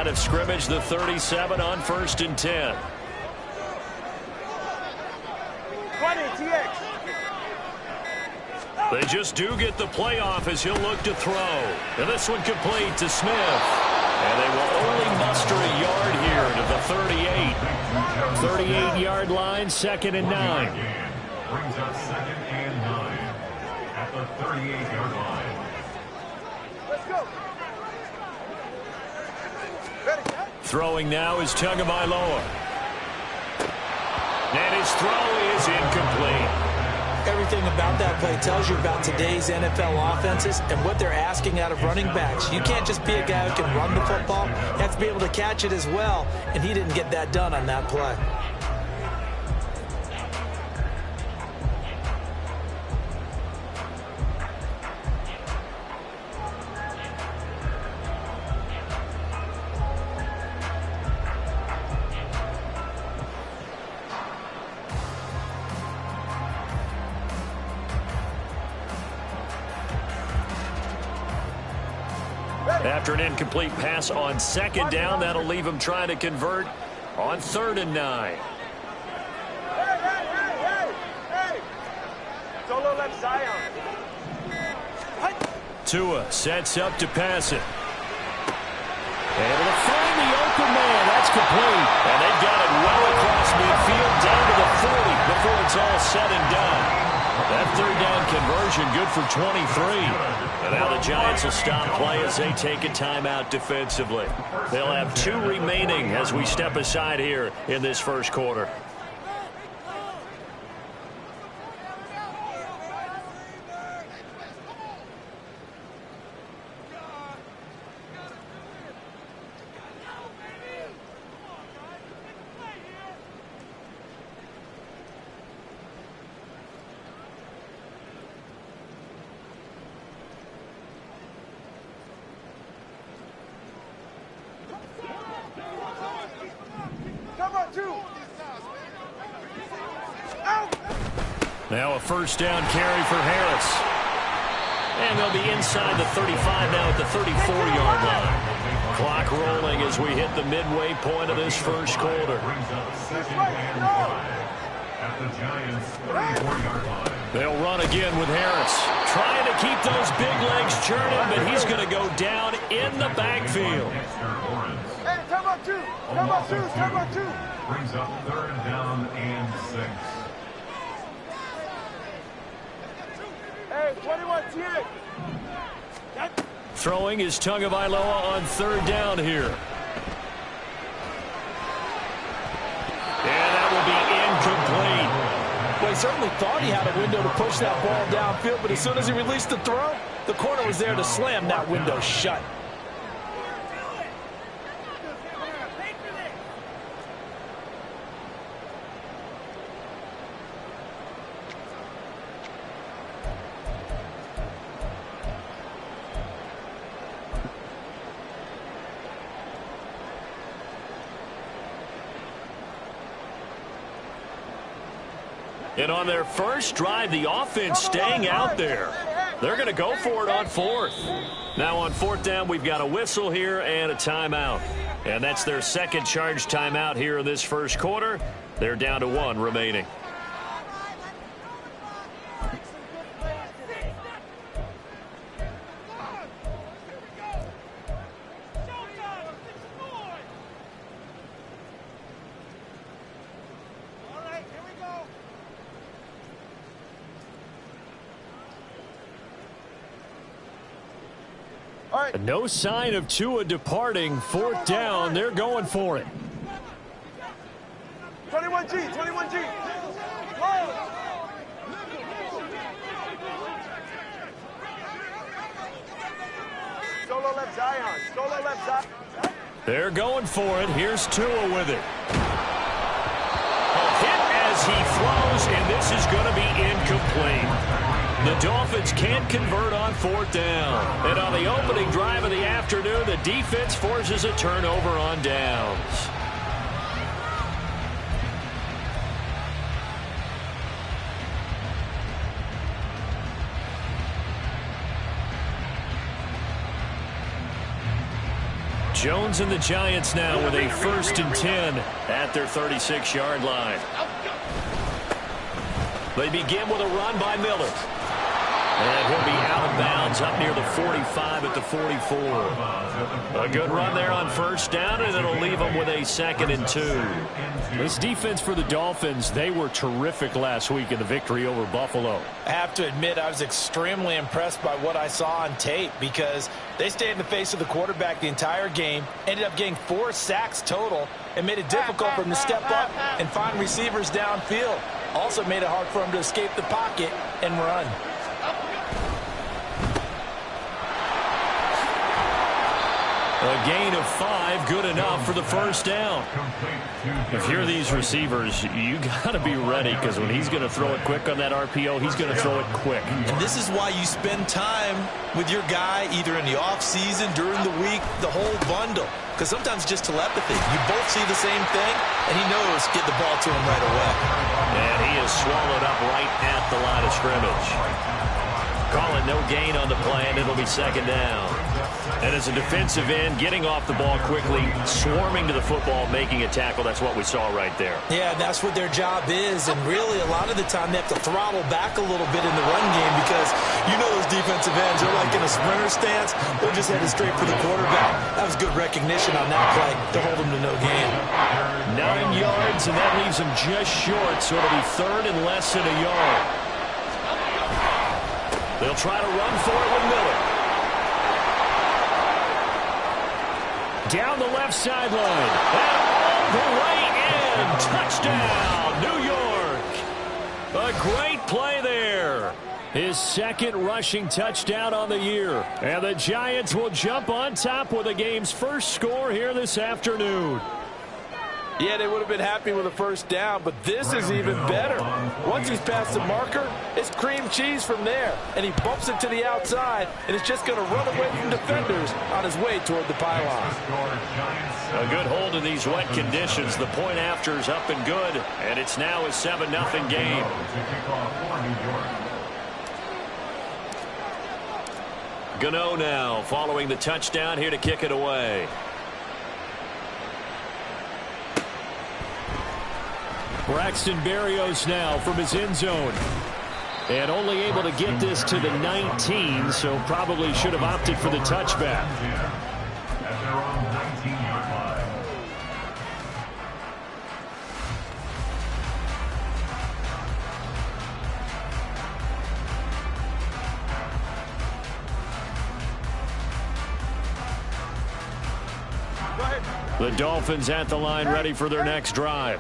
line of scrimmage, the 37 on 1st and 10. 20, TX. They just do get the playoff as he'll look to throw. And this one complete to Smith. And they will only muster a yard here to the 38. 38-yard line, 2nd and 9. Brings up 2nd and 9 at the 38-yard line. Let's go. Ready, set. Throwing now is Tagovailoa. And his throw is incomplete. Everything about that play tells you about today's NFL offenses and what they're asking out of running backs. You can't just be a guy who can run the football. You have to be able to catch it as well, and he didn't get that done on that play. After an incomplete pass on 2nd down, that'll leave him trying to convert on 3rd and 9. Hey. Solo left Zion. Tua sets up to pass it. Able to find the open man. That's complete. And they've got it well across midfield down to the 40 before it's all said and done. That 3rd down conversion good for 23. And now the Giants will stop play as they take a timeout defensively. They'll have 2 remaining as we step aside here in this first quarter. Now a 1st down carry for Harris. And they'll be inside the 35 now at the 34-yard line. Clock rolling as we hit the midway point of this first quarter. They'll run again with Harris. Trying to keep those big legs churning, but he's going to go down in the backfield. Hey, come on, 2. Come on, 2. Come on, 2. Brings up 3rd down and 6. Hey, 21, TX. Throwing is Tagovailoa on 3rd down here. And that will be incomplete. Well, he certainly thought he had a window to push that ball downfield, but as soon as he released the throw, the corner was there to slam that window shut. And on their first drive, the offense staying out there. They're going to go for it on 4th. Now on 4th down, we've got a whistle here and a timeout. And that's their 2nd charge timeout here in this first quarter. They're down to 1 remaining. No sign of Tua departing. 4th down. They're going for it. 21G. 21G. Solo left Zion. Solo left Zion. They're going for it. Here's Tua with it. A hit as he throws, and this is going to be incomplete. The Dolphins can't convert on 4th down. And on the opening drive of the afternoon, the defense forces a turnover on downs. Jones and the Giants now with a 1st and 10 at their 36-yard line. They begin with a run by Miller. And he'll be out of bounds up near the 45 at the 44. A good run there on 1st down, and it'll leave them with a 2nd and 2. This defense for the Dolphins, they were terrific last week in the victory over Buffalo. I have to admit, I was extremely impressed by what I saw on tape because they stayed in the face of the quarterback the entire game, ended up getting 4 sacks total, and made it difficult for him to step up and find receivers downfield. Also made it hard for him to escape the pocket and run. A gain of 5, good enough for the 1st down. If you're these receivers, you got to be ready because when he's going to throw it quick on that RPO, he's going to throw it quick. And this is why you spend time with your guy either in the offseason, during the week, the whole bundle. Because sometimes just telepathy. You both see the same thing, and he knows get the ball to him right away. And he is swallowed up right at the line of scrimmage. Call it no gain on the play, and it'll be 2nd down. And as a defensive end, getting off the ball quickly, swarming to the football, making a tackle, that's what we saw right there. Yeah, that's what their job is. And really, a lot of the time, they have to throttle back a little bit in the run game because you know those defensive ends, they're like in a sprinter stance. They're just headed straight for the quarterback. That was good recognition on that play to hold them to no gain. 9 yards, and that leaves them just short, so it'll be 3rd and less than a yard. They'll try to run for it with Miller. Down the left sideline. And all the way in. Touchdown, New York. A great play there. His 2nd rushing touchdown on the year. And the Giants will jump on top with the game's first score here this afternoon. Yeah, they would have been happy with a 1st down, but this is even better. Once he's past the marker, it's cream cheese from there. And he bumps it to the outside, and it's just going to run away from defenders on his way toward the pylon. A good hold in these wet conditions. The point after is up and good, and it's now a 7-0 game. Gano now following the touchdown here to kick it away. Braxton Berrios now from his end zone. And only able to get this to the 19, so probably should have opted for the touchback. At their own 19-yard line. The Dolphins at the line ready for their next drive.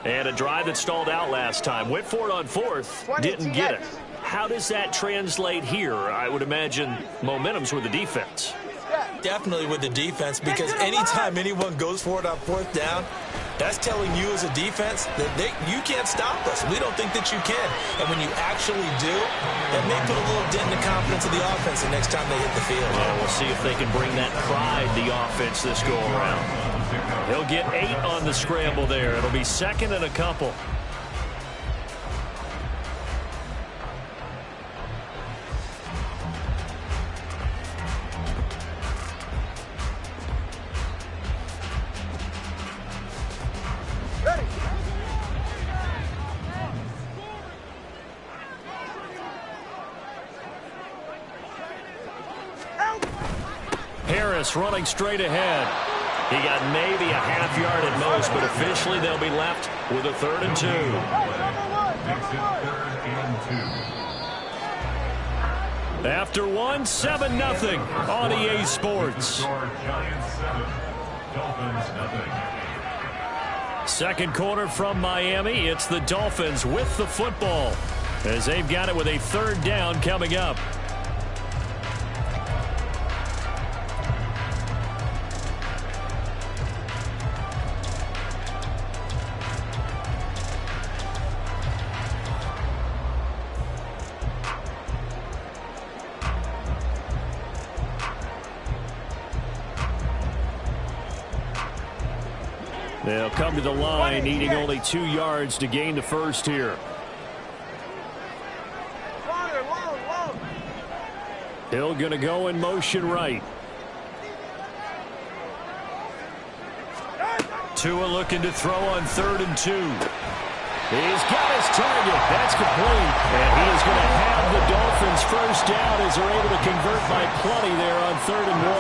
And a drive that stalled out last time. Went for it on 4th, didn't get it. How does that translate here? I would imagine momentum's with the defense. Definitely with the defense, because anytime anyone goes for it on 4th down, that's telling you as a defense that you can't stop us. We don't think that you can. And when you actually do, that may put a little dent in the confidence of the offense the next time they hit the field. Well, we'll see if they can bring that pride, the offense, this go around. He'll get 8 on the scramble there. It'll be 2nd and a couple. Harris running straight ahead. He got maybe a half yard at most, but officially they'll be left with a 3rd and 2. After 1, 7-0 on EA Sports. Second quarter from Miami. It's the Dolphins with the football as they've got it with a 3rd down coming up. They'll come to the line needing only 2 yards to gain the first here. Hill going to go in motion right. Tua looking to throw on 3rd and 2. He's got his target. That's complete. And he is going to have the Dolphins first down as they're able to convert by plenty there on 3rd and 1.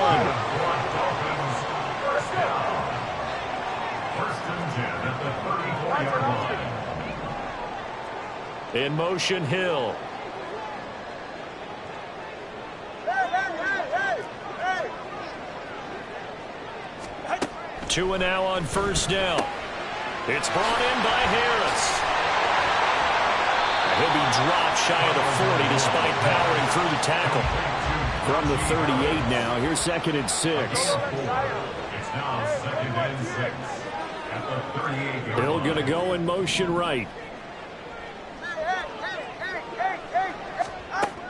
First and 10 at the 34-yard line. In motion, Hill. Tua now on first down. It's brought in by Harris. He'll be dropped shy of the 40 despite powering through the tackle. From the 38 now, here's 2nd and 6. It's now 2nd and 6 at the 38-yard Hill line. going to go in motion right.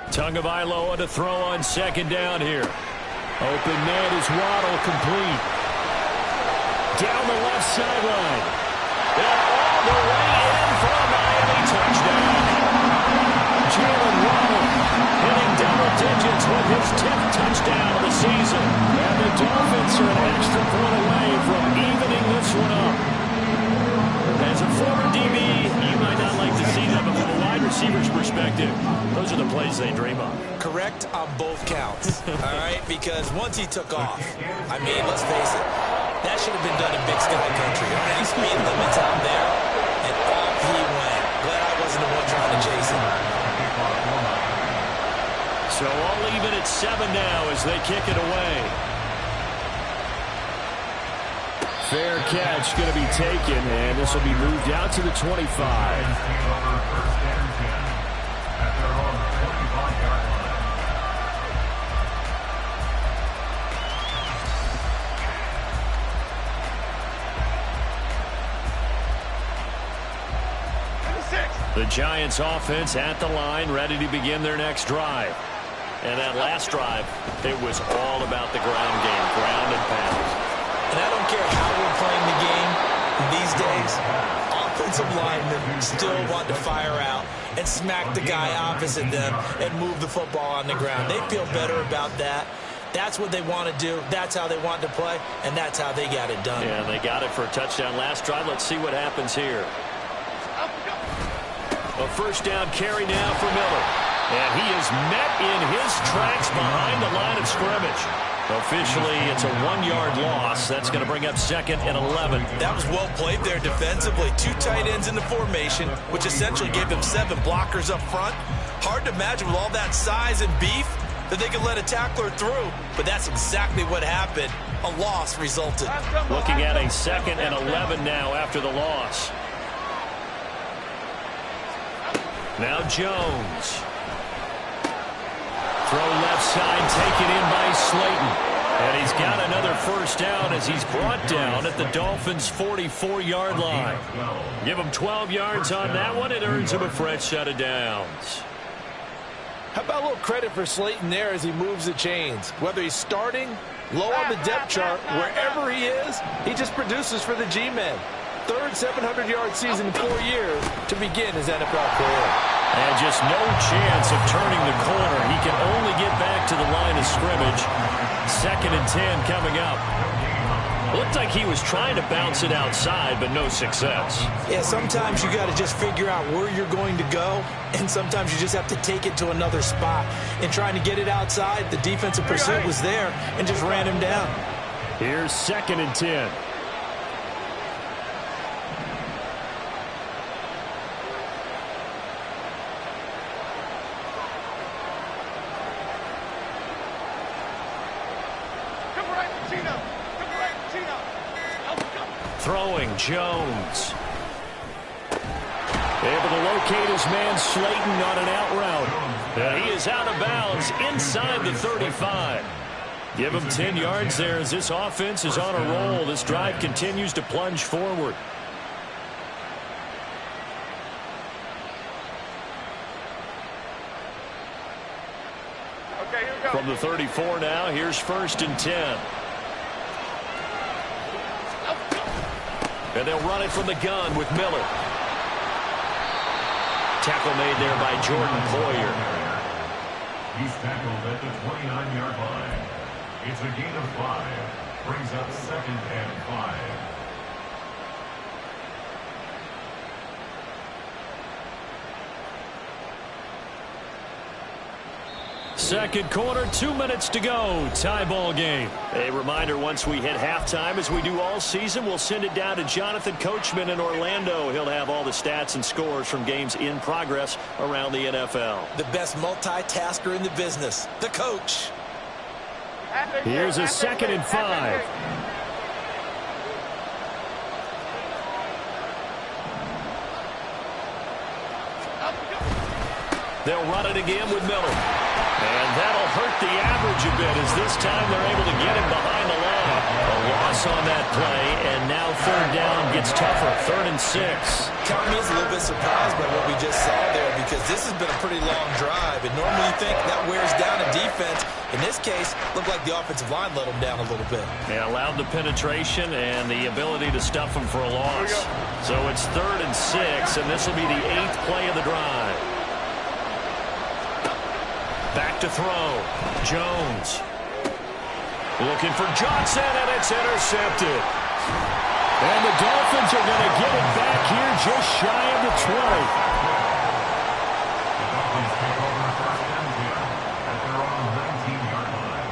Tagovailoa to throw on 2nd down here. Open man is Waddle, complete. Down the left sideline. And all the way in for a Miami touchdown. Jalen Waddle hitting double digits with his 10th touchdown of the season. And the Dolphins are an extra point away from evening this one up. As a former DB, you might not like to see that, but from a wide receiver's perspective, those are the plays they dream of. Correct on both counts, all right? Because once he took off, I mean, let's face it, that should have been done in Big Sky Country. All right, speed limits out there, and off he went. Glad I wasn't the one trying to chase him. So all even at 7 now as they kick it away. Fair catch going to be taken, and this will be moved out to the 25. The Giants offense at the line, ready to begin their next drive. And that last drive, it was all about the ground game, ground and pound. And I don't care how we're playing the game these days, offensive linemen still want to fire out and smack the guy opposite them and move the football on the ground. They feel better about that. That's what they want to do. That's how they want to play, and that's how they got it done. Yeah, they got it for a touchdown last drive. Let's see what happens here. A first down carry now for Miller. And he is met in his tracks behind the line of scrimmage. Officially, it's a 1-yard loss. That's going to bring up 2nd and 11. That was well played there defensively. 2 tight ends in the formation, which essentially gave them 7 blockers up front. Hard to imagine with all that size and beef that they could let a tackler through. But that's exactly what happened. A loss resulted. Looking at a 2nd and 11 now after the loss. Now Jones. Throw left side, taken in by Slayton. And he's got another first down as he's brought down at the Dolphins' 44-yard line. Give him 12 yards on that one. It earns him a fresh set of downs. How about a little credit for Slayton there as he moves the chains? Whether he's starting, low on the depth chart, wherever he is, he just produces for the G-men. 3rd 700-yard season in 4 years to begin his NFL career. And just no chance of turning the corner. He can only get back to the line of scrimmage. 2nd and 10 coming up. Looked like he was trying to bounce it outside, but no success. Yeah, sometimes you got to just figure out where you're going to go, and sometimes you just have to take it to another spot. In trying to get it outside, the defensive pursuit was there and just ran him down. Here's 2nd and 10. Throwing Jones. Able to locate his man Slayton on an out route. And he is out of bounds inside the 35. Give him 10 yards there as this offense is on a roll. This drive continues to plunge forward. Okay, here we go. From the 34 now, here's 1st and 10. And they'll run it from the gun with Miller. Tackle made there by Jordan Poyer. He's tackled at the 29-yard line. It's a gain of 5. Brings up 2nd and 5. Second quarter, 2 minutes to go. Tie ball game. A reminder, once we hit halftime, as we do all season, we'll send it down to Jonathan Coachman in Orlando. He'll have all the stats and scores from games in progress around the NFL. The best multitasker in the business, the coach. Here's a 2nd and 5. They'll run it again with Miller. And that'll hurt the average a bit as this time they're able to get him behind the line. A loss on that play, and now 3rd down gets tougher. 3rd and 6. Count me as a little bit surprised by what we just saw there because this has been a pretty long drive. And normally you think that wears down a defense. In this case, looked like the offensive line let them down a little bit. Yeah, allowed the penetration and the ability to stuff them for a loss. So it's 3rd and 6, and this will be the 8th play of the drive. Back to throw. Jones. Looking for Johnson, and it's intercepted. And the Dolphins are going to get it back here just shy of the 20. The Dolphins take over 1st and 10 at their own 19-yard line.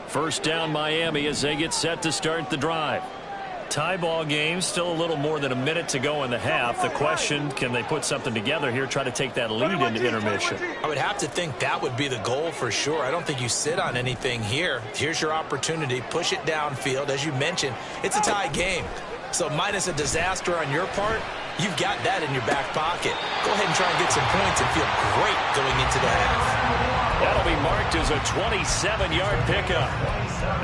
First down Miami as they get set to start the drive. Tie ball game, still a little more than a minute to go in the half. The question, can they put something together here, try to take that lead into intermission? I would have to think that would be the goal for sure. I don't think you sit on anything here. Here's your opportunity. Push it downfield. As you mentioned, it's a tie game. So minus a disaster on your part, you've got that in your back pocket. Go ahead and try and get some points and feel great going into the half. That'll be marked as a 27-yard pickup.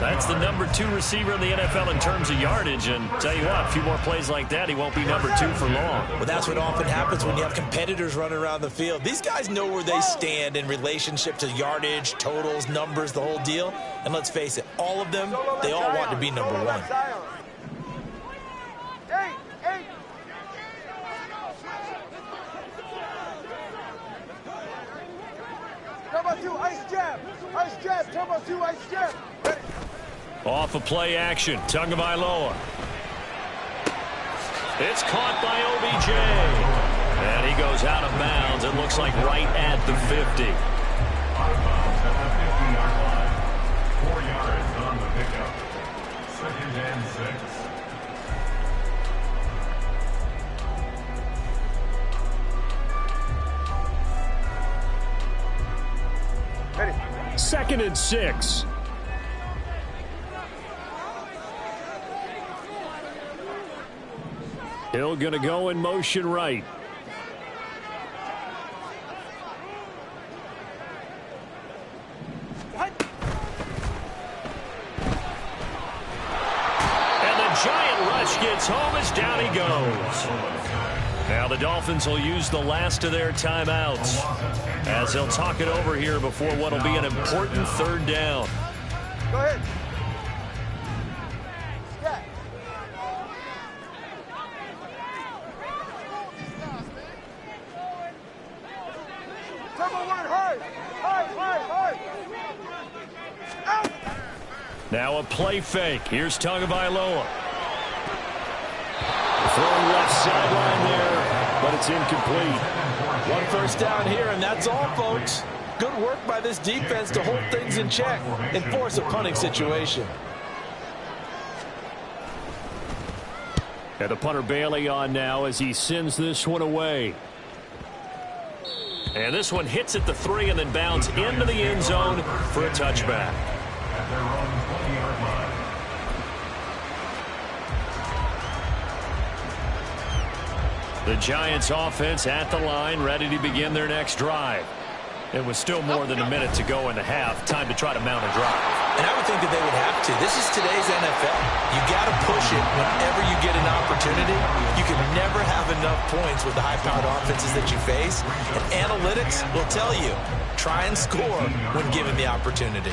That's the number 2 receiver in the NFL in terms of yardage. And tell you what, a few more plays like that, he won't be number 2 for long. Well, that's what often happens when you have competitors running around the field. These guys know where they stand in relationship to yardage, totals, numbers, the whole deal. And let's face it, all of them, they all want to be number 1. Off a play action, Tagovailoa. It's caught by OBJ. And he goes out of bounds. It looks like right at the 50. Out of bounds at the 50-yard line. 4 yards on the pickup. 2nd and 6. 2nd and 6. Hill going to go in motion right. And the giant rush gets home as down he goes. Now the Dolphins will use the last of their timeouts as they'll talk it over here before what will be an important 3rd down. Go ahead. Now a play fake. Here's Tagovailoa. Throwing left sideline there, but it's incomplete. 1 first down here, and that's all, folks. Good work by this defense to hold things in check and force a punting situation. And the punter Bailey on now as he sends this one away. And this one hits at the 3 and then bounds into the end zone for a touchback. At their own 20-yard line. The Giants offense at the line, ready to begin their next drive. It was still more than a minute to go in the half. Time to try to mount a drive. And I would think that they would have to. This is today's NFL. You got to push it whenever you get an opportunity. You can never have enough points with the high-powered offenses that you face. And analytics will tell you, try and score when given the opportunity.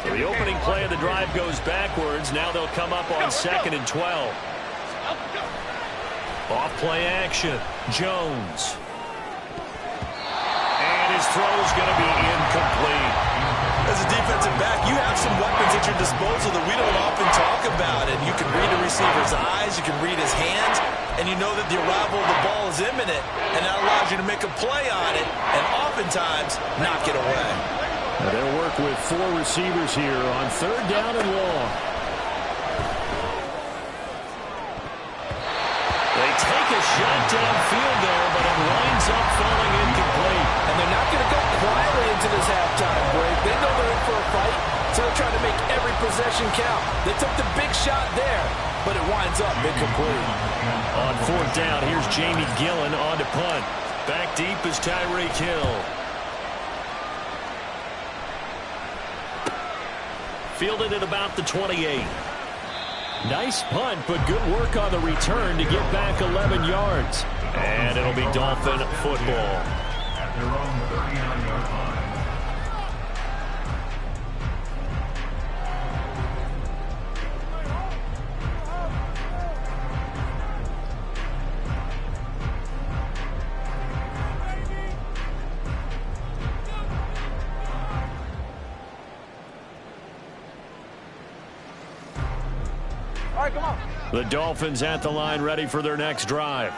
The opening play of the drive goes backwards. Now they'll come up on 2nd and 12. Off play action. Jones. throw's going to be incomplete. As a defensive back, you have some weapons at your disposal that we don't often talk about. And you can read a receiver's eyes, you can read his hands, and you know that the arrival of the ball is imminent, and that allows you to make a play on it and oftentimes knock it away. Now they'll work with 4 receivers here on 3rd down and long. They take a shot downfield there, but it winds up falling incomplete. And they're not going to go quietly into this halftime break. They know they're in for a fight, so they're trying to make every possession count. They took the big shot there, but it winds up incomplete. On 4th down, here's Jamie Gillen on to punt. Back deep is Tyreek Hill. Fielded at about the 28. Nice punt, but good work on the return to get back 11 yards. And it'll be Dolphin football. At their own 39-yard line. The Dolphins at the line ready for their next drive.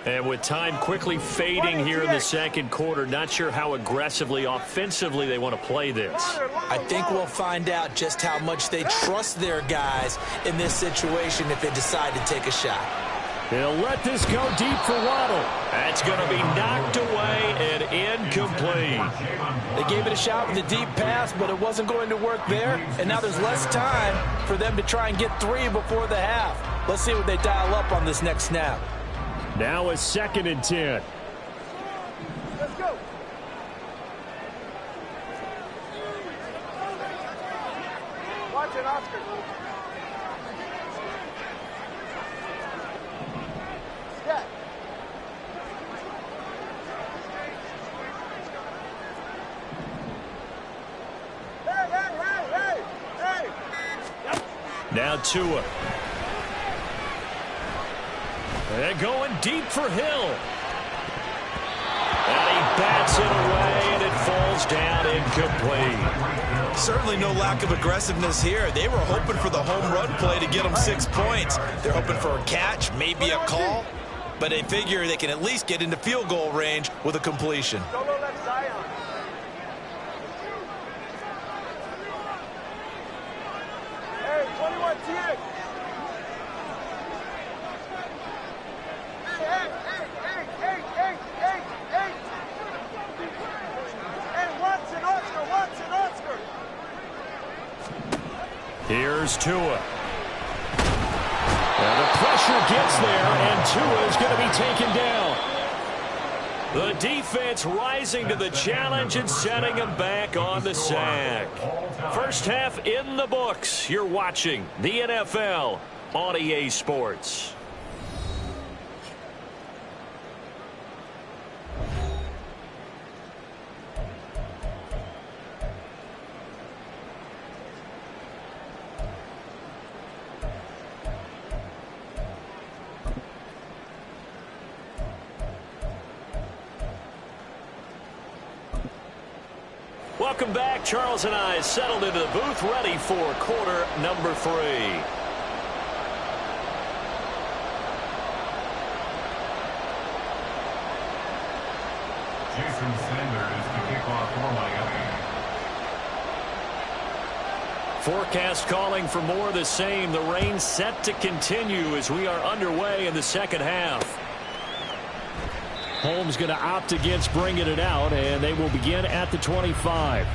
And with time quickly fading here in the second quarter, not sure how aggressively, offensively they want to play this. I think we'll find out just how much they trust their guys in this situation if they decide to take a shot. They'll let this go deep for Waddle. That's going to be knocked away and incomplete. They gave it a shot with a deep pass, but it wasn't going to work there. And now there's less time for them to try and get 3 before the half. Let's see what they dial up on this next snap. Now a 2nd and 10. Let's go. Watch it, Oscar. Now Tua. They're going deep for Hill. And he bats it away, and it falls down incomplete. Certainly no lack of aggressiveness here. They were hoping for the home run play to get them 6 points. They're hoping for a catch, maybe a call, but they figure they can at least get into field goal range with a completion. Hey, 21 TX. Here's Tua. And the pressure gets there, and Tua is going to be taken down. The defense rising to the challenge and setting him back on the sack. First half in the books. You're watching the NFL on EA Sports. Welcome back. Charles and I settled into the booth, ready for quarter number 3. Jason Sanders to kick off for Miami. Forecast calling for more of the same. The rain set to continue as we are underway in the second half. Holmes going to opt against bringing it out, and they will begin at the 25.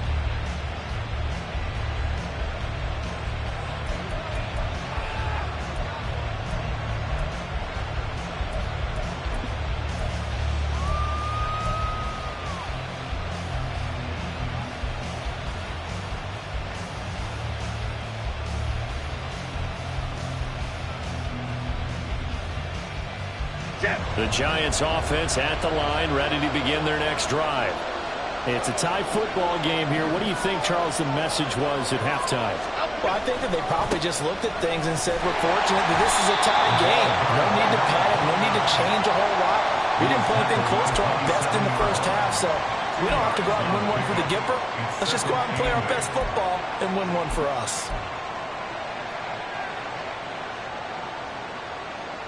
The Giants offense at the line, ready to begin their next drive. It's a tie football game here. What do you think, Charles, the message was at halftime? Well, I think that they probably just looked at things and said, we're fortunate that this is a tie game. No need to panic, no need to change a whole lot. We didn't play anything close to our best in the first half, so We don't have to go out and win one for the Gipper. Let's just go out and play our best football and win one for us.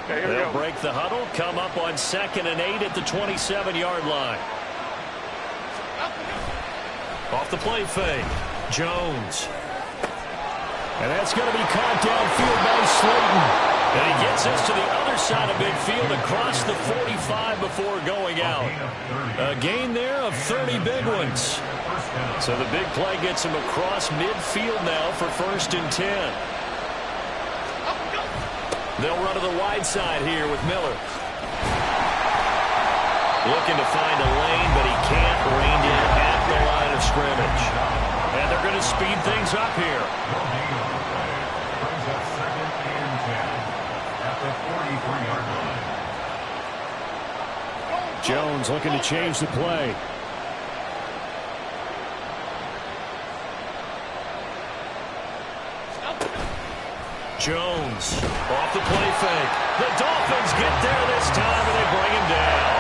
They'll break the huddle, come up on 2nd and 8 at the 27-yard line. Off the play fake, Jones. And that's going to be caught downfield by Slayton. And he gets this to the other side of midfield across the 45 before going out. A gain there of 30 big ones. So the big play gets him across midfield now for 1st and 10. They'll run to the wide side here with Miller. Looking to find a lane, but he can't. Reined in at the line of scrimmage. And they're going to speed things up here. Brings up 2nd and 10 at the 43-yard line. Jones looking to change the play. Jones off the play fake. The Dolphins get there this time, and they bring him down.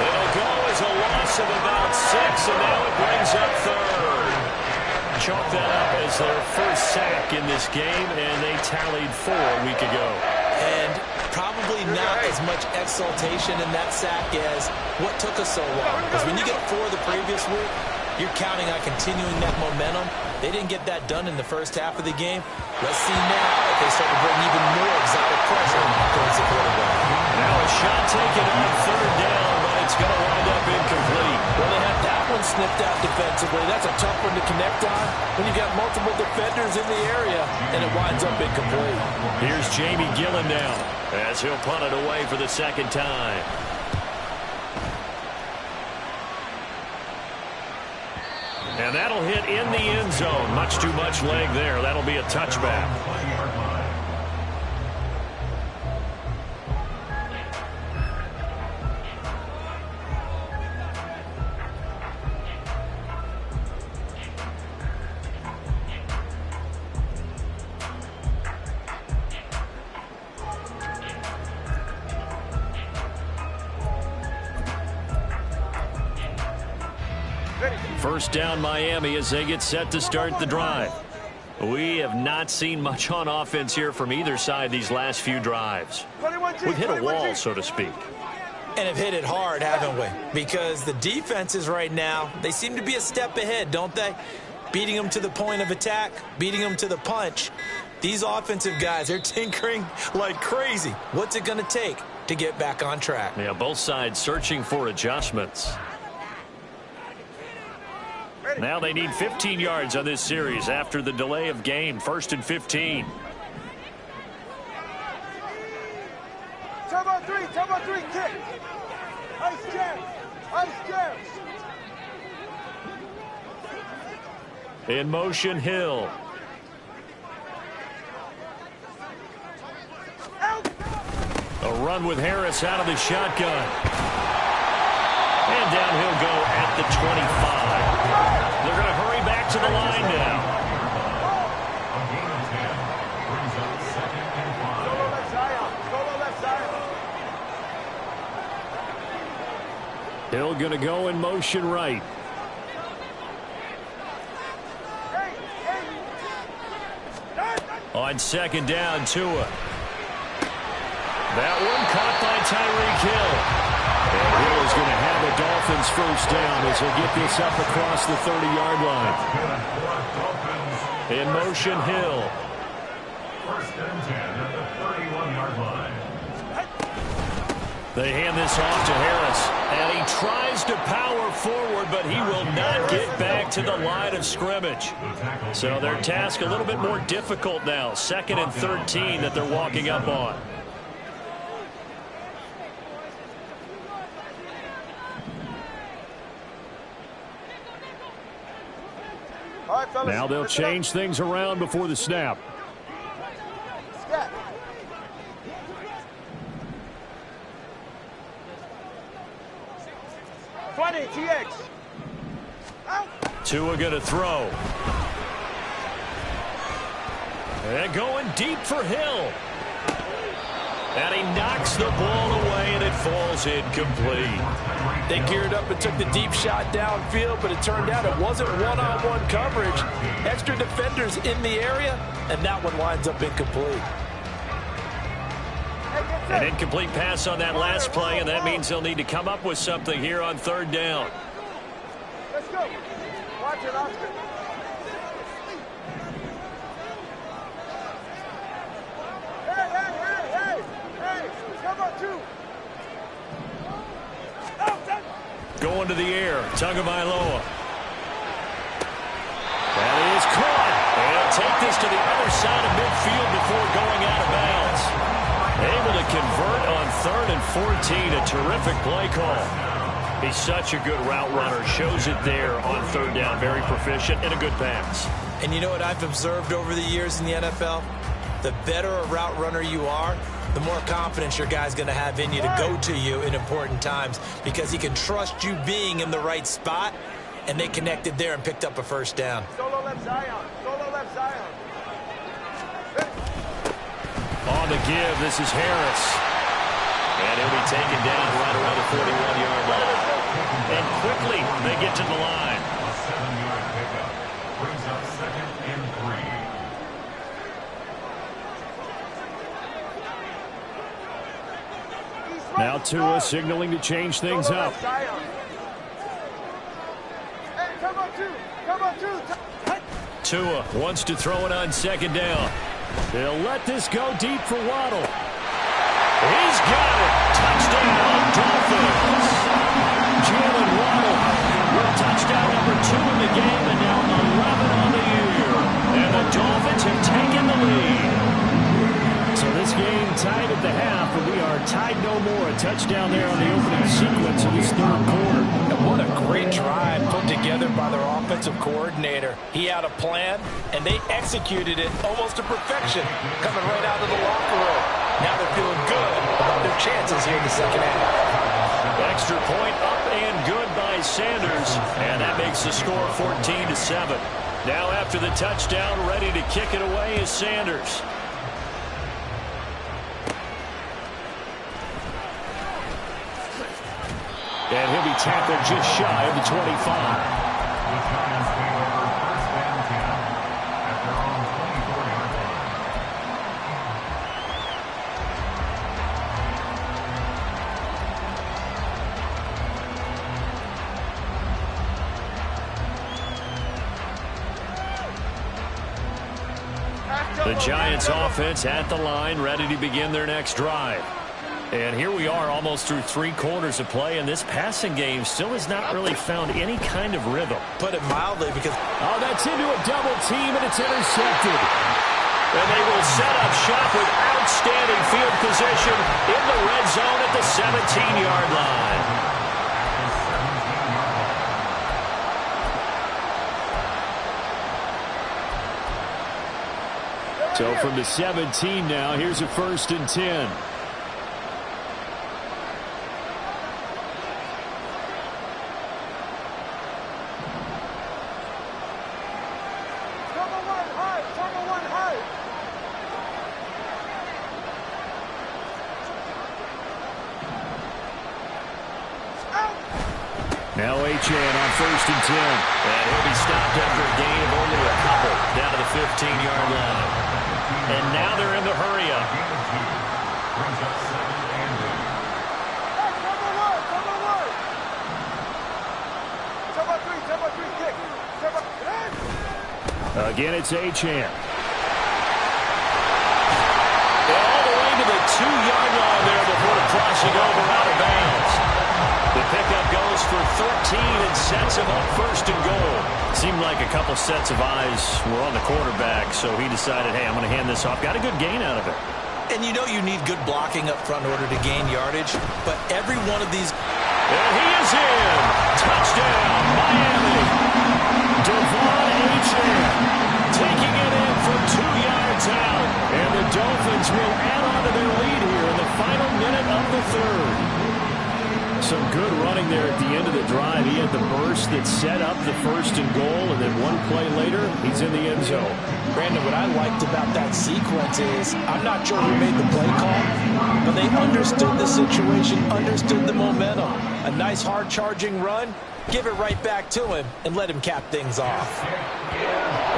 It'll go as a loss of about 6, and now it brings up 3rd. Chalk that up as their first sack in this game, and they tallied 4 a week ago. And probably not as much exultation in that sack as what took us so long. Because when you get 4 the previous week, you're counting on continuing that momentum. They didn't get that done in the first half of the game. Let's see now if they start to bring even more exotic pressure towards the quarterback. Now a shot taken on 3rd down, but it's going to wind up incomplete. Well, they have that one sniffed out defensively. That's a tough one to connect on when you got multiple defenders in the area, and it winds up incomplete. Here's Jamie Gillen now as he'll punt it away for the 2nd time. And that'll hit in the end zone. Much too much leg there. That'll be a touchback. First down Miami as they get set to start the drive. We have not seen much on offense here from either side these last few drives. We've hit a wall, so to speak. And have hit it hard, haven't we? Because the defenses right now, they seem to be a step ahead, don't they? Beating them to the point of attack, beating them to the punch. These offensive guys, they're tinkering like crazy. What's it going to take to get back on track? Yeah, both sides searching for adjustments. Now they need 15 yards on this series after the delay of game. 1st and 15. Top on 3, kick. Ice jam. In motion, Hill. A run with Harris out of the shotgun. And down he'll go at the 25. They're going to hurry back to the line now. Hill going to go in motion right. On 2nd down, Tua. That one caught by Tyreek Hill. And Hill is going to have the Dolphins first down as they get this up across the 30-yard line. In motion, Hill. 1st and 10 at the 31-yard line. They hand this off to Harris. And he tries to power forward, but he will not get back to the line of scrimmage. So their task a little bit more difficult now. 2nd and 13 that they're walking up on. Now they'll change things around before the snap. 20, TX. Tua going to throw. And going deep for Hill. And he knocks the ball away, and it falls incomplete. They geared up and took the deep shot downfield, but it turned out it wasn't one-on-one coverage. Extra defenders in the area, and that one winds up incomplete. An incomplete pass on that last play, and that means they'll need to come up with something here on third down. Let's go. Watch it, Oscar. Hey, come on, two. Going to the air, Tagovailoa. That is caught. And take this to the other side of midfield before going out of bounds. Able to convert on 3rd and 14. A terrific play call. He's such a good route runner. Shows it there on 3rd down. Very proficient and a good pass. And you know what I've observed over the years in the NFL? The better a route runner you are, the more confidence your guy's going to have in you to go to you in important times because he can trust you being in the right spot, and they connected there and picked up a first down. Solo left Zion. Solo left Zion. On the give, this is Harris. And he'll be taken down right around the 41-yard line. And quickly, they get to the line. A 7-yard pickup brings up 2nd and 3. Now Tua signaling to change things up. Hey, come on, two. Come on, two. Tua wants to throw it on 2nd down. They'll let this go deep for Waddle. He's got it. Touchdown, Dolphins. Jalen Waddle with touchdown number 2 in the game, and now 11 on the year. And the Dolphins have taken the lead. So this game tied at the half, but we are tied no more. A touchdown there on the opening sequence of this 3rd quarter. And what a great drive put together by their offensive coordinator. He had a plan, and they executed it almost to perfection, coming right out of the locker room. Now they're feeling good about their chances here in the second half. Extra point up and good by Sanders, and that makes the score 14-7. Now after the touchdown, ready to kick it away is Sanders. And he'll be tackled just shy of the 25. The Giants take over 1st and 10 at their own 24-yard line. The Giants offense at the line, ready to begin their next drive. And here we are almost through 3 quarters of play, and this passing game still has not really found any kind of rhythm. Put it mildly because... Oh, that's into a double team, and it's intercepted. And they will set up shop with outstanding field position in the red zone at the 17-yard line. So from the 17 now, here's a 1st and 10. Now Achane on 1st and 10. And he'll be stopped after a gain of only a couple down to the 15-yard line. And now they're in the hurry-up. Brings up 2nd and 8. Again, it's Achane. All the way to the 2-yard line there before crossing over out of bounds. The pickup goes for 13 and sets him up 1st and goal. Seemed like a couple sets of eyes were on the quarterback, so he decided, hey, I'm going to hand this off. Got a good gain out of it. And you know you need good blocking up front in order to gain yardage, but every one of these... And he is in. Touchdown, Miami. Devon Achane taking it in from 2 yards out. And the Dolphins will add on to their lead here in the final minute of the 3rd. Some good running there at the end of the the drive, he had the burst that set up the 1st and goal, and then one play later, he's in the end zone. Brandon, what I liked about that sequence is I'm not sure who made the play call, but they understood the situation, understood the momentum. A nice hard-charging run, give it right back to him, and let him cap things off.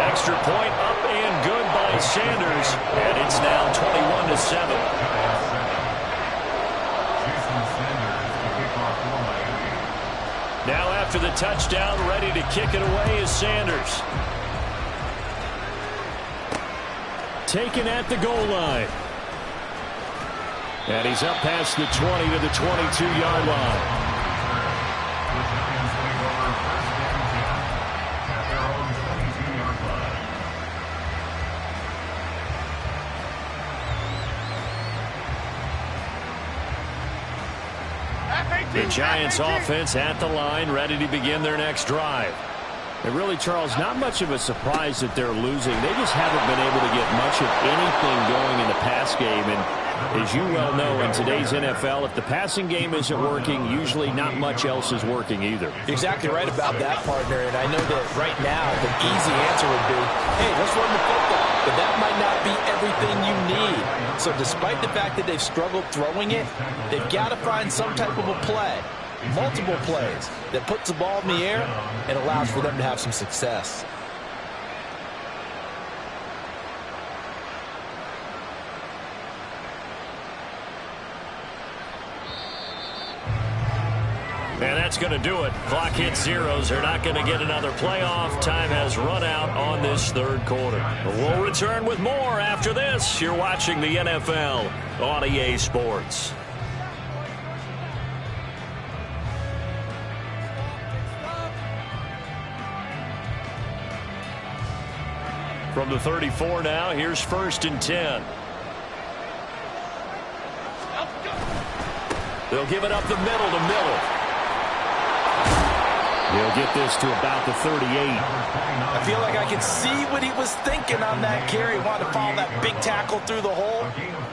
Extra point up and good by Sanders, and it's now 21-7. Now after the touchdown, ready to kick it away is Sanders. Taken at the goal line. And he's up past the 20 to the 22-yard line. The Giants offense at the line, ready to begin their next drive. And really, Charles, not much of a surprise that they're losing. They just haven't been able to get much of anything going in the pass game. And as you well know, in today's NFL, if the passing game isn't working, usually not much else is working either. You're exactly right about that, partner. And I know that right now the easy answer would be, hey, let's run the football. But that might not be everything you need. So despite the fact that they've struggled throwing it, they've got to find some type of a play, multiple plays, that puts the ball in the air and allows for them to have some success. And that's going to do it. Clock hits zeros. They're not going to get another playoff. Time has run out on this third quarter. But we'll return with more after this. You're watching the NFL on EA Sports. From the 34 now, here's 1st and 10. They'll give it up the middle to Miller. He'll get this to about the 38. I feel like I can see what he was thinking on that carry. Wanted to follow that big tackle through the hole.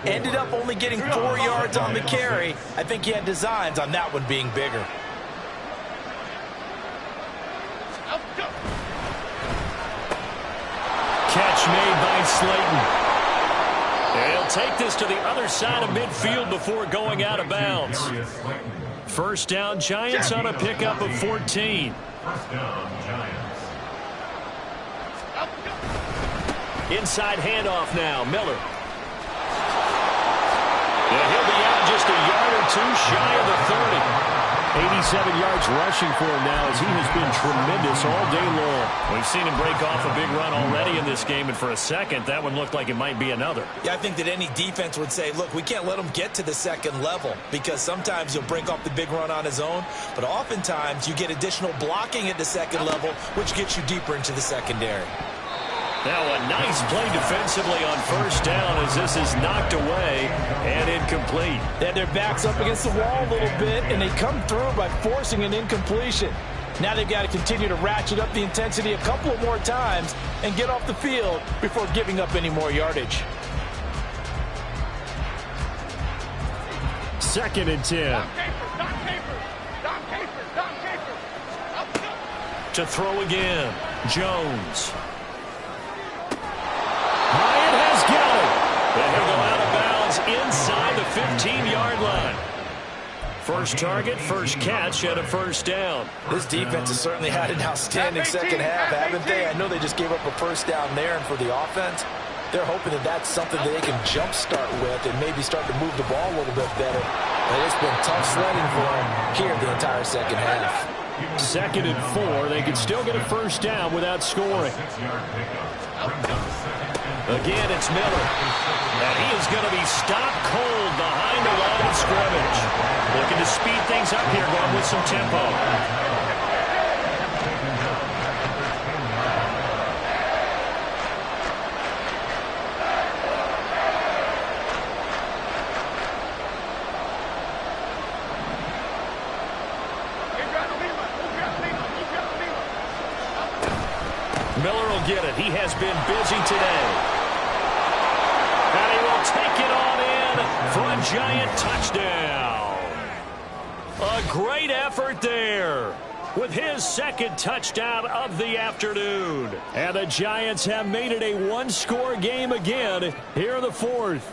Ended up only getting 4 yards on the carry. I think he had designs on that one being bigger. Catch made by Slayton. And he'll take this to the other side of midfield before going out of bounds. First down, Giants on a pickup of 14. First down, Giants. Inside handoff now, Miller. And he'll be out just a yard or two shy of the 30. 87 yards rushing for him now as he has been tremendous all day long. We've seen him break off a big run already in this game, and for a second, that one looked like it might be another. Yeah, I think that any defense would say, look, we can't let him get to the second level because sometimes he'll break off the big run on his own, but oftentimes you get additional blocking at the second level, which gets you deeper into the secondary. Now a nice play defensively on first down as this is knocked away and incomplete. They had their backs up against the wall a little bit, and they come through by forcing an incompletion. Now they've got to continue to ratchet up the intensity a couple of more times and get off the field before giving up any more yardage. 2nd and 10. To throw again, Jones. Hyatt has got it. And he'll go out of bounds inside the 15-yard line. First target, first catch, and a first down. This defense has certainly had an outstanding second half, haven't they? I know they just gave up a first down there, and for the offense, they're hoping that that's something that they can jumpstart with and maybe start to move the ball a little bit better. But it's been tough sledding for them here the entire second half. 2nd and 4. They can still get a first down without scoring. Again, it's Miller. And he is going to be stopped cold behind the line of scrimmage. Looking to speed things up here, going with some tempo. Miller will get it. He has been busy today. And he will take it on in for a Giant touchdown. A great effort there with his second touchdown of the afternoon. And the Giants have made it a one-score game again here in the fourth.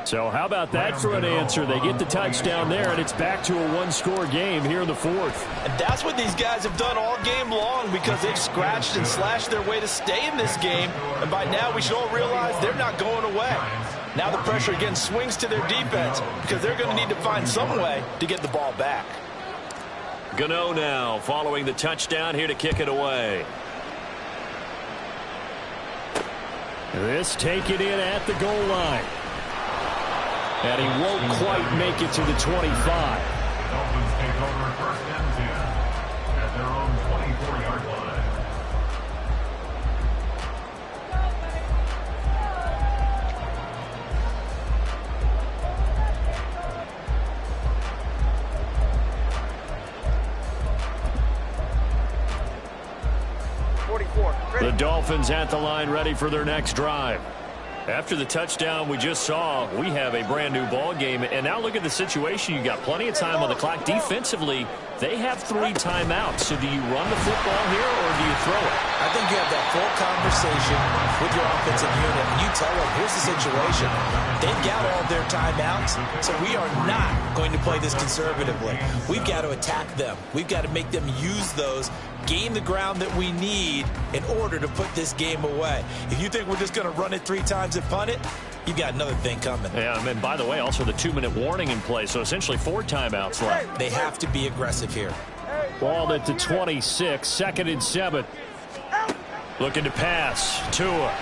So how about that for an answer? They get the touchdown there, and it's back to a one-score game here in the fourth. And that's what these guys have done all game long because they've scratched and slashed their way to stay in this game. And by now we should all realize they're not going away. Now the pressure again swings to their defense because they're going to need to find some way to get the ball back. Gano now following the touchdown here to kick it away. This taken in at the goal line. And he won't quite make it to the 25. Dolphins take over first and 10 at their own 24-yard line. The Dolphins at the line ready for their next drive. After the touchdown we just saw, we have a brand new ball game. And now look at the situation. You got plenty of time on the clock. Defensively, they have 3 timeouts. So do you run the football here or do you throw it? I think you have that full conversation with your offensive unit, and you tell them, here's the situation. They've got all their timeouts, so we are not going to play this conservatively. We've got to attack them. We've got to make them use those, gain the ground that we need in order to put this game away. If you think we're just going to run it 3 times and punt it, you've got another thing coming. Yeah, and by the way, also the 2-minute warning in play, so essentially 4 timeouts left. They have to be aggressive here. Ball at the 26, 2nd and 7. Looking to pass. Tua.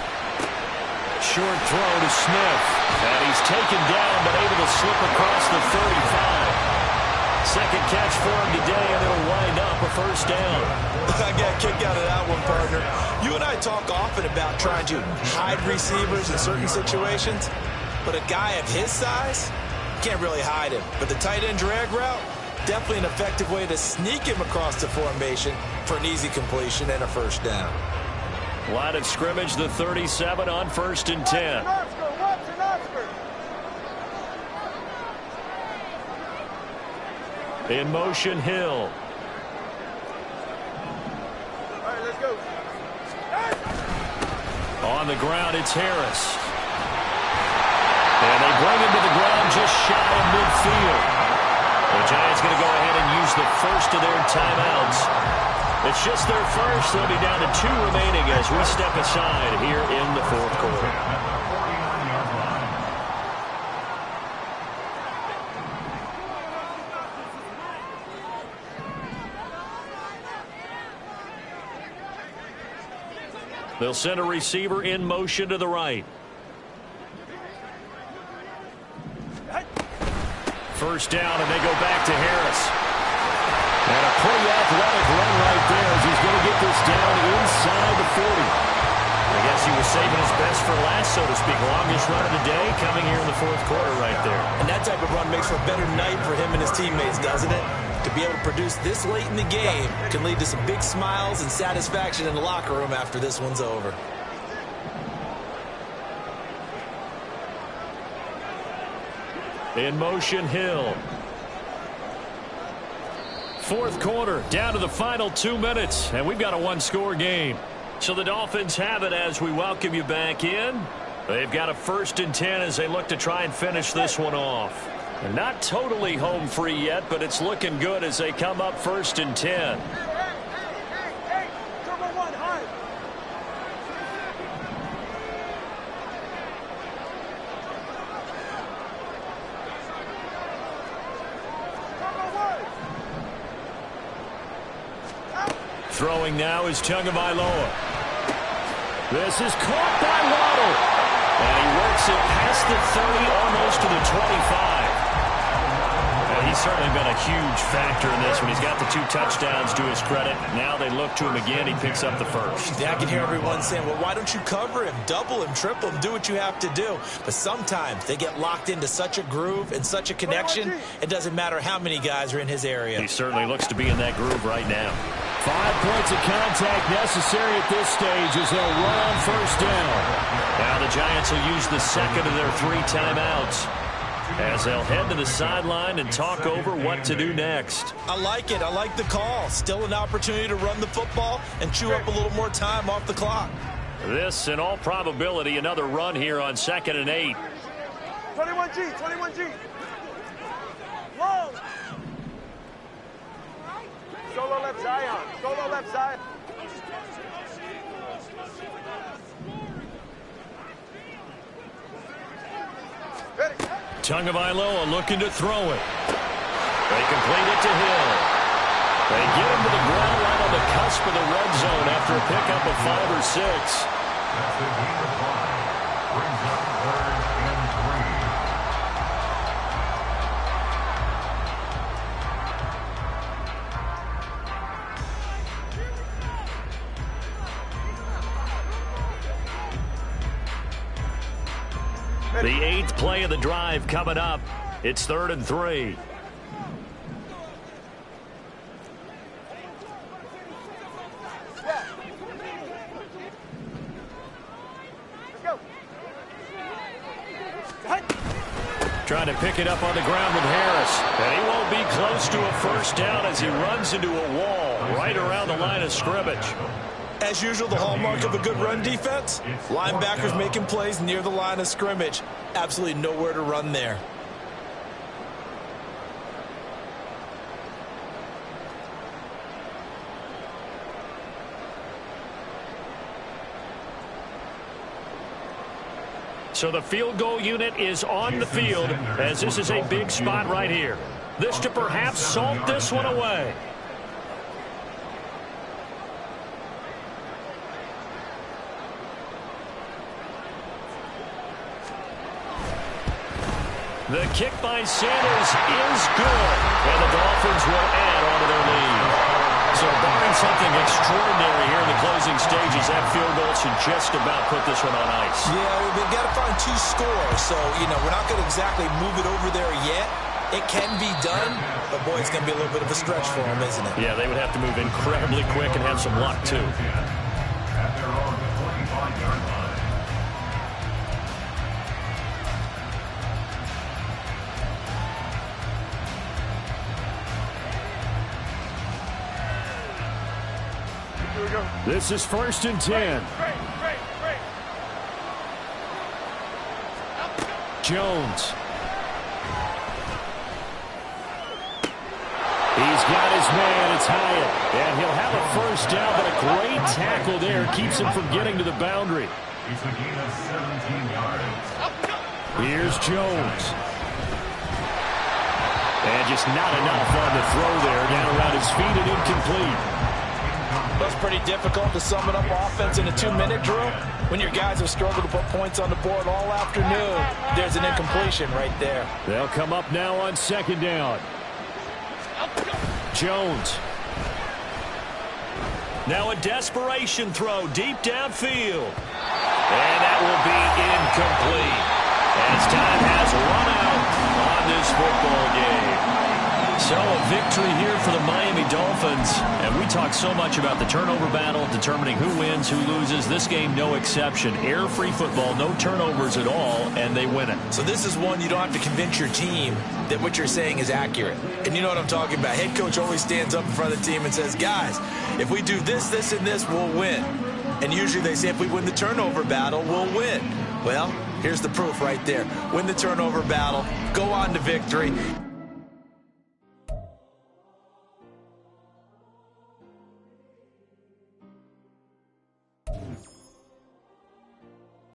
Short throw to Smith. And he's taken down, but able to slip across the 35. Second catch for him today, and it'll wind up a first down. I got a kick out of that one, partner. You and I talk often about trying to hide receivers in certain situations, but a guy of his size, can't really hide him. But the tight end drag route, definitely an effective way to sneak him across the formation for an easy completion and a first down. Line of scrimmage, the 37 on 1st and 10. In motion, Hill. All right, let's go. On the ground, it's Harris. And they bring him to the ground just shy of midfield. The Giants going to go ahead and use the first of their timeouts. It's just their first. They'll be down to 2 remaining as we step aside here in the fourth quarter. They'll send a receiver in motion to the right. First down, and they go back to Harris. And a pretty athletic run right there as he's going to get this down inside the 40. I guess he was saving his best for last, so to speak. Longest run of the day coming here in the fourth quarter right there. And that type of run makes for a better night for him and his teammates, doesn't it? To be able to produce this late in the game can lead to some big smiles and satisfaction in the locker room after this one's over. In motion, Hill. Fourth quarter, down to the final 2 minutes, and we've got a one-score game. So the Dolphins have it as we welcome you back in. They've got a 1st and 10 as they look to try and finish this one off. And not totally home free yet, but it's looking good as they come up 1st and 10. Hey, Turbo 1, high. Throwing now is Tagovailoa. This is caught by Waddle. And he works it past the 30, almost to the 25. And he's certainly been a huge factor in this one. He's got the 2 touchdowns to his credit. Now they look to him again. He picks up the first. Yeah, I can hear everyone saying, well, why don't you cover him, double him, triple him, do what you have to do. But sometimes they get locked into such a groove and such a connection, it doesn't matter how many guys are in his area. He certainly looks to be in that groove right now. 5 points of contact necessary at this stage as they'll run on first down. Now the Giants will use the second of their 3 timeouts. as they'll head to the sideline and talk over what to do next. I like it. I like the call. Still an opportunity to run the football and chew up a little more time off the clock. This, in all probability, another run here on 2nd and 8. 21G, 21G. Long. Solo left Zion. Solo left Zion. Tagovailoa looking to throw it. They complete it to Hill. They get him to the ground right on the cusp of the red zone after a pickup of 5 or 6. That's the gain of 5. Brings up 3rd and 3. The 8th play of the drive coming up. It's 3rd and 3. Trying to pick it up on the ground with Harris. And he won't be close to a first down as he runs into a wall right around the line of scrimmage. As usual, the hallmark of a good run defense, linebackers making plays near the line of scrimmage. Absolutely nowhere to run there. So the field goal unit is on the field as this is a big spot right here. This to perhaps salt this one away. The kick by Sanders is good, and the Dolphins will add on to their lead. So barring something extraordinary here in the closing stages, that field goal should just about put this one on ice. Yeah, we've got to find 2 scores, so, we're not going to exactly move it over there yet. It can be done, but, boy, it's going to be a little bit of a stretch for them, isn't it? Yeah, they would have to move incredibly quick and have some luck, too. At their own 25-yard line. This is 1st and 10. Jones. He's got his man. It's Hyatt. And he'll have a first down, but a great tackle there keeps him from getting to the boundary. It's a gain of 17 yards. Here's Jones. And just not enough on the throw there. Down around his feet and incomplete. That's pretty difficult to sum it up offense in a 2-minute drill. When your guys have struggled to put points on the board all afternoon, there's an incompletion right there. They'll come up now on 2nd down. Jones. Now a desperation throw deep downfield. And that will be incomplete. As time has run out on this football game. So a victory here for the Miami Dolphins. And we talk so much about the turnover battle, determining who wins, who loses. This game, no exception. Air-free football, no turnovers at all, and they win it. So this is one you don't have to convince your team that what you're saying is accurate. And you know what I'm talking about. Head coach always stands up in front of the team and says, guys, if we do this, this, and this, we'll win. And usually they say if we win the turnover battle, we'll win. Well, here's the proof right there. Win the turnover battle, go on to victory.